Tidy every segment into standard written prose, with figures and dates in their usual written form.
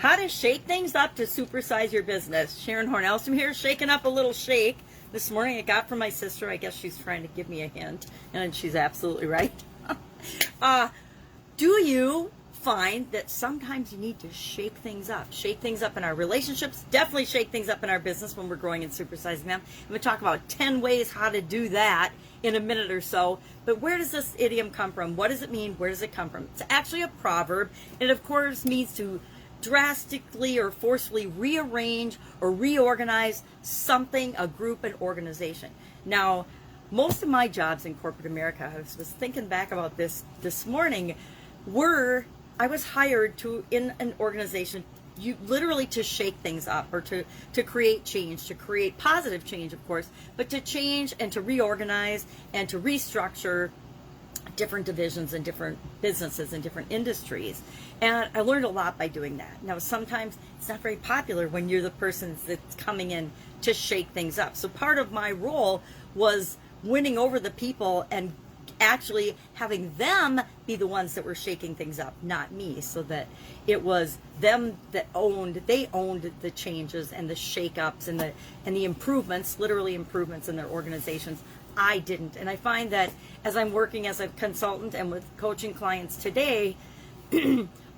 How to shake things up to supersize your business. Sharon Horne-Ellstrom here, shaking up a little shake. This morning I got from my sister. I guess she's trying to give me a hint, and she's absolutely right. Do you find that sometimes you need to shake things up? Shake things up in our relationships, definitely shake things up in our business when we're growing and supersizing them. I'm going to talk about 10 ways how to do that in a minute or so. But where does this idiom come from? What does it mean? Where does it come from? It's actually a proverb. It, of course, means to drastically or forcefully rearrange or reorganize something, a group, an organization. Now, most of my jobs in corporate America, I was thinking back about this morning, I was hired in an organization literally to shake things up, or to create change, to create positive change, of course, but to change and to reorganize and to restructure different divisions and different businesses and different industries. And I learned a lot by doing that. Now, sometimes it's not very popular when you're the person that's coming in to shake things up. So part of my role was winning over the people and actually having them be the ones that were shaking things up, not me, so that it was them that owned the changes and the shake-ups and the improvements, literally improvements in their organizations. I didn't. And I find that as I'm working as a consultant and with coaching clients today,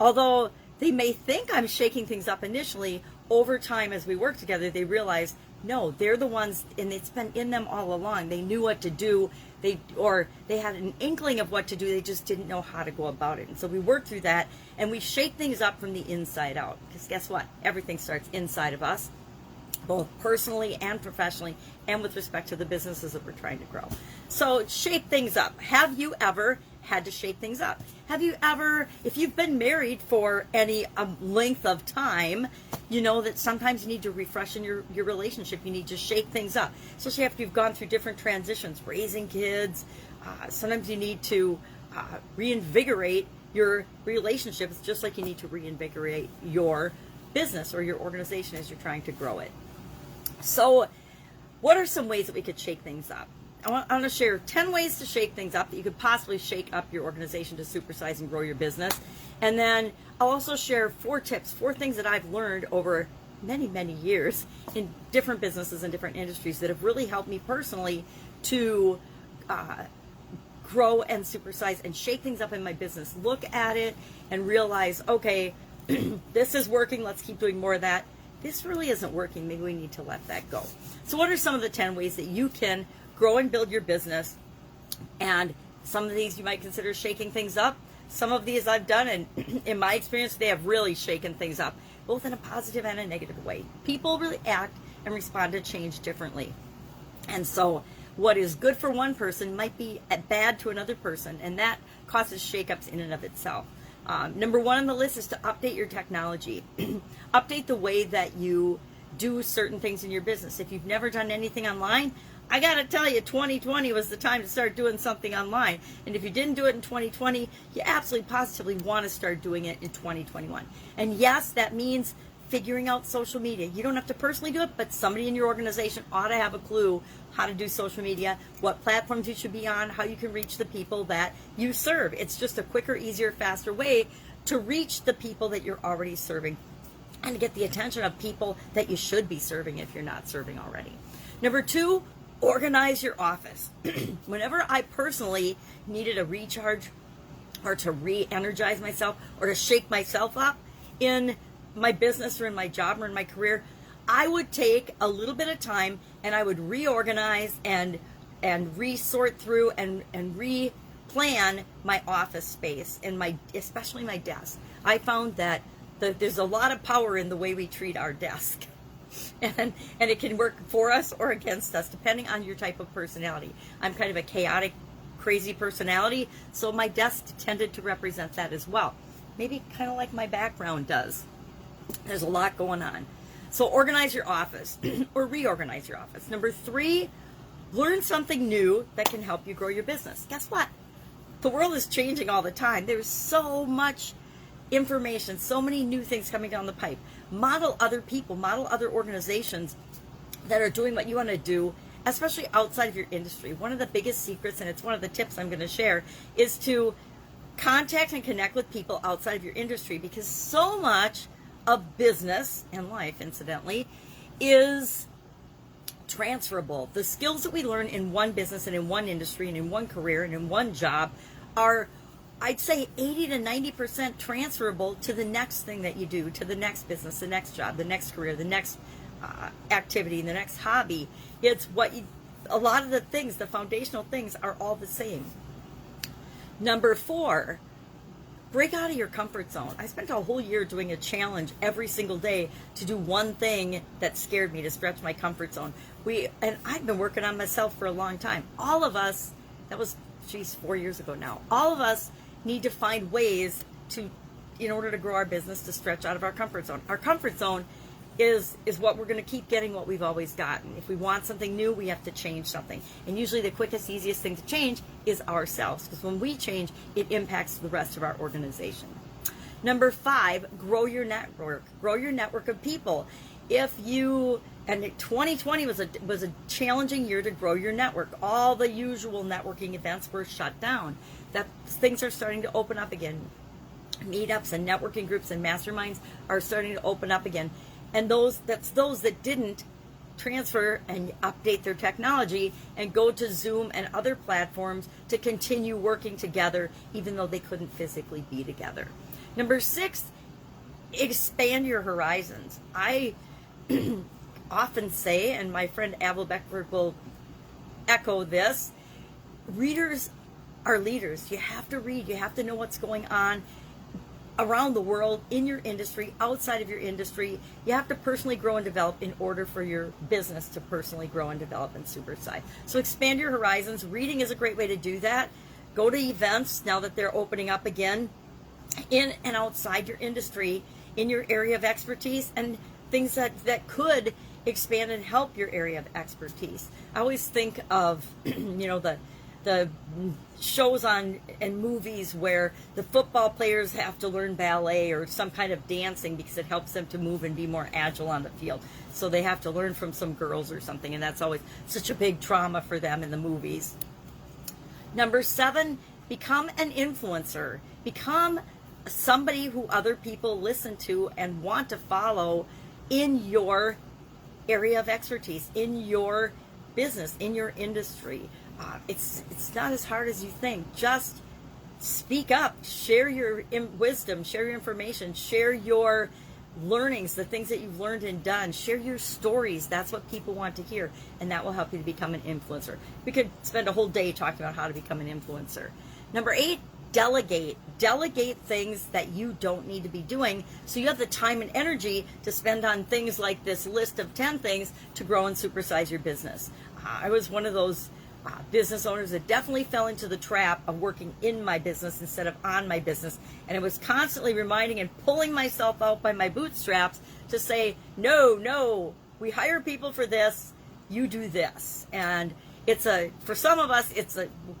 although they may think I'm shaking things up initially, over time as we work together, they realize, no, they're the ones, and it's been in them all along. They knew what to do, or they had an inkling of what to do, they just didn't know how to go about it. And so we work through that, and we shake things up from the inside out. Because guess what? Everything starts inside of us, both personally and professionally, and with respect to the businesses that we're trying to grow. So shake things up. Have you ever had to shake things up? Have you ever, if you've been married for any length of time, you know that sometimes you need to refresh in your relationship. You need to shake things up, especially after you've gone through different transitions, raising kids. Sometimes you need to reinvigorate your relationships, just like you need to reinvigorate your business or your organization as you're trying to grow it. So what are some ways that we could shake things up? I want to share 10 ways to shake things up that you could possibly shake up your organization to supersize and grow your business. And then I'll also share 4 tips, 4 things that I've learned over many, many years in different businesses and different industries that have really helped me personally to grow and supersize and shake things up in my business. Look at it and realize, okay, this is working, let's keep doing more of that. This really isn't working, maybe we need to let that go. So what are some of the 10 ways that you can grow and build your business? And some of these you might consider shaking things up. Some of these I've done, and in my experience, they have really shaken things up, both in a positive and a negative way. People really act and respond to change differently. And so what is good for one person might be bad to another person, and that causes shakeups in and of itself. Number 1 on the list is to update your technology. Update the way that you do certain things in your business. If you've never done anything online, I got to tell you, 2020 was the time to start doing something online. And if you didn't do it in 2020, you absolutely positively want to start doing it in 2021. And yes, that means figuring out social media. You don't have to personally do it, but somebody in your organization ought to have a clue how to do social media, what platforms you should be on, how you can reach the people that you serve. It's just a quicker, easier, faster way to reach the people that you're already serving and to get the attention of people that you should be serving if you're not serving already. Number 2, organize your office. Whenever I personally needed a recharge or to re-energize myself or to shake myself up in my business or in my job or in my career, I would take a little bit of time and I would reorganize and resort through and replan my office space and especially my desk. I found that there's a lot of power in the way we treat our desk. And it can work for us or against us, depending on your type of personality. I'm kind of a chaotic, crazy personality, so my desk tended to represent that as well. Maybe kind of like my background does. There's a lot going on. So organize your office or reorganize your office. Number 3, learn something new that can help you grow your business. Guess what? The world is changing all the time. There's so much information, so many new things coming down the pipe. Model other people, model other organizations that are doing what you want to do, especially outside of your industry. One of the biggest secrets, and it's one of the tips I'm going to share, is to contact and connect with people outside of your industry, because so much of business and life, incidentally, is transferable. The skills that we learn in one business and in one industry and in one career and in one job are, I'd say, 80 to 90% transferable to the next thing that you do, to the next business, the next job, the next career, the next activity, the next hobby. It's what you, a lot of the things, the foundational things are all the same. Number 4, break out of your comfort zone. I spent a whole year doing a challenge every single day to do one thing that scared me, to stretch my comfort zone. And I've been working on myself for a long time. All of us, that was, 4 years ago now. All of us need to find ways to, in order to grow our business, to stretch out of our comfort zone. Our comfort zone is what we're going to keep getting what we've always gotten. If we want something new, we have to change something. And usually the quickest, easiest thing to change is ourselves, because when we change, it impacts the rest of our organization. Number 5, grow your network. Grow your network of people. And 2020 was a challenging year to grow your network. All the usual networking events were shut down. Things are starting to open up again. Meetups and networking groups and masterminds are starting to open up again. And those that didn't transfer and update their technology and go to Zoom and other platforms to continue working together, even though they couldn't physically be together. Number 6, expand your horizons. I often say, and my friend Abel Beckford will echo this, readers are leaders. You have to read. You have to know what's going on around the world, in your industry, outside of your industry. You have to personally grow and develop in order for your business to personally grow and develop and supersize. So expand your horizons. Reading is a great way to do that. Go to events now that they're opening up again, in and outside your industry, in your area of expertise, and things that could expand and help your area of expertise. I always think of, the shows on and movies where the football players have to learn ballet or some kind of dancing because it helps them to move and be more agile on the field. So they have to learn from some girls or something, and that's always such a big trauma for them in the movies. Number 7, become an influencer. Become somebody who other people listen to and want to follow in your area of expertise, in your business, in your industry. It's not as hard as you think. Just speak up, share your wisdom, share your information, share your learnings, the things that you've learned and done, share your stories. That's what people want to hear, and that will help you to become an influencer. We could spend a whole day talking about how to become an influencer. Number 8, delegate. Delegate things that you don't need to be doing, so you have the time and energy to spend on things like this list of 10 things to grow and supersize your business. I was one of those business owners that definitely fell into the trap of working in my business instead of on my business, and it was constantly reminding and pulling myself out by my bootstraps to say, no, we hire people for this, you do this. And for some of us,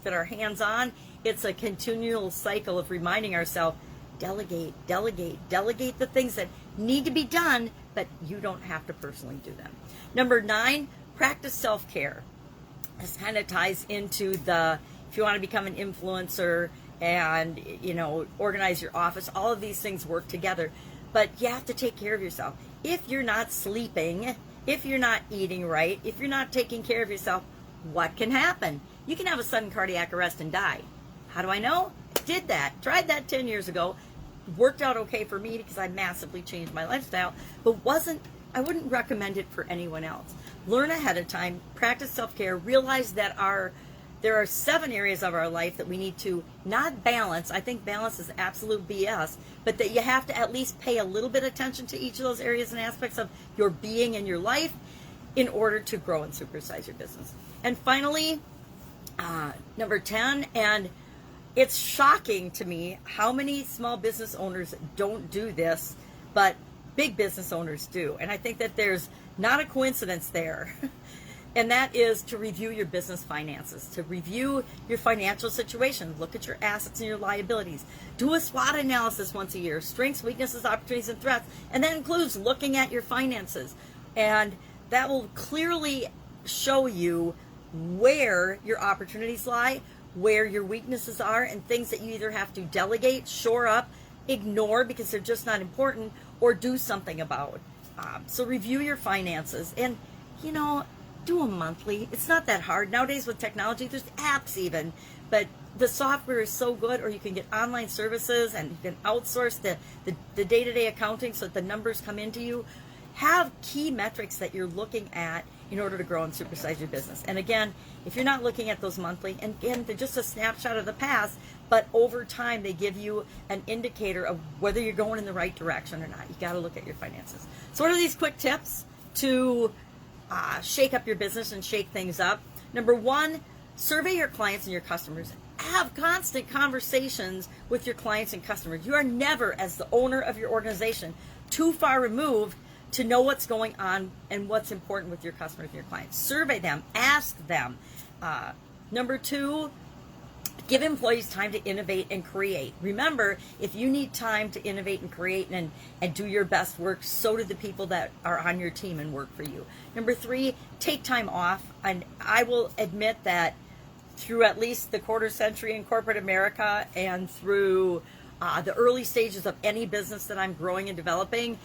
that are hands-on, it's a continual cycle of reminding ourselves, delegate the things that need to be done, but you don't have to personally do them. Number 9, practice self-care. This kind of ties into if you want to become an influencer and, organize your office, all of these things work together, but you have to take care of yourself. If you're not sleeping, if you're not eating right, if you're not taking care of yourself, what can happen? You can have a sudden cardiac arrest and die. How do I know? I did that. Tried that 10 years ago. Worked out okay for me because I massively changed my lifestyle, but I wouldn't recommend it for anyone else. Learn ahead of time, practice self-care, realize that there are 7 areas of our life that we need to not balance. I think balance is absolute BS, but that you have to at least pay a little bit of attention to each of those areas and aspects of your being and your life in order to grow and supersize your business. And finally, number 10, and it's shocking to me how many small business owners don't do this, but big business owners do. And I think that there's not a coincidence there. And that is to review your business finances, to review your financial situation, look at your assets and your liabilities, do a SWOT analysis once a year, strengths, weaknesses, opportunities, and threats, and that includes looking at your finances. And that will clearly show you where your opportunities lie, where your weaknesses are, and things that you either have to delegate, shore up, ignore because they're just not important, or do something about. So review your finances and, do them monthly. It's not that hard. Nowadays with technology, there's apps even, but the software is so good, or you can get online services and you can outsource the day-to-day accounting so that the numbers come into you. Have key metrics that you're looking at in order to grow and supersize your business. And again, if you're not looking at those monthly, and again, they're just a snapshot of the past, but over time they give you an indicator of whether you're going in the right direction or not. You got to look at your finances. So what are these quick tips to shake up your business and shake things up? Number one, survey your clients and your customers. Have constant conversations with your clients and customers. You are never, as the owner of your organization, too far removed to know what's going on and what's important with your customers and your clients. Survey them, ask them. Number two, give employees time to innovate and create. Remember, if you need time to innovate and create and do your best work, so do the people that are on your team and work for you. Number three, take time off. And I will admit that through at least the quarter century in corporate America and through the early stages of any business that I'm growing and developing,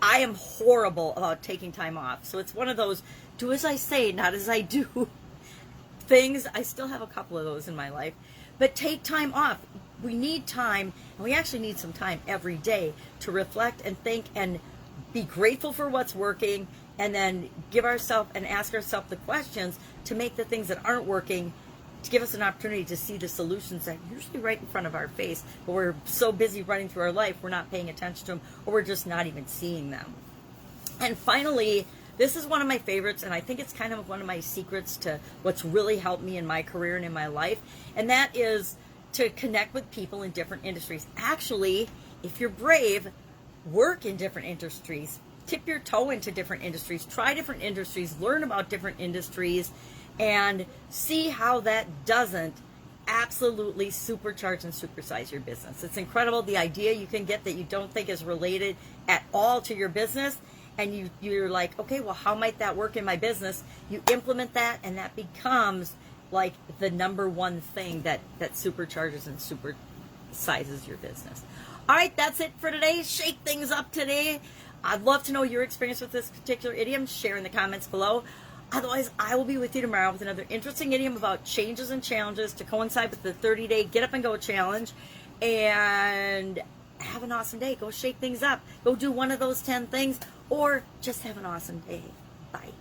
I am horrible about taking time off. So it's one of those do as I say, not as I do things. I still have a couple of those in my life. But take time off. We need time, and we actually need some time every day to reflect and think and be grateful for what's working, and then give ourselves and ask ourselves the questions to make the things that aren't working, to give us an opportunity to see the solutions that are usually right in front of our face, but we're so busy running through our life, we're not paying attention to them, or we're just not even seeing them. And finally, this is one of my favorites, and I think it's kind of one of my secrets to what's really helped me in my career and in my life, and that is to connect with people in different industries. Actually, if you're brave, work in different industries, tip your toe into different industries, try different industries, learn about different industries, and see how that doesn't absolutely supercharge and supersize your business. It's incredible the idea you can get that you don't think is related at all to your business, and you're like, okay, well, how might that work in my business? You implement that, and that becomes like the number one thing that supercharges and supersizes your business. All right, that's it for today. Shake things up today. I'd love to know your experience with this particular idiom. Share in the comments below. Otherwise, I will be with you tomorrow with another interesting idiom about changes and challenges to coincide with the 30-day Get Up and Go challenge. And have an awesome day. Go shake things up. Go do one of those 10 things, or just have an awesome day. Bye.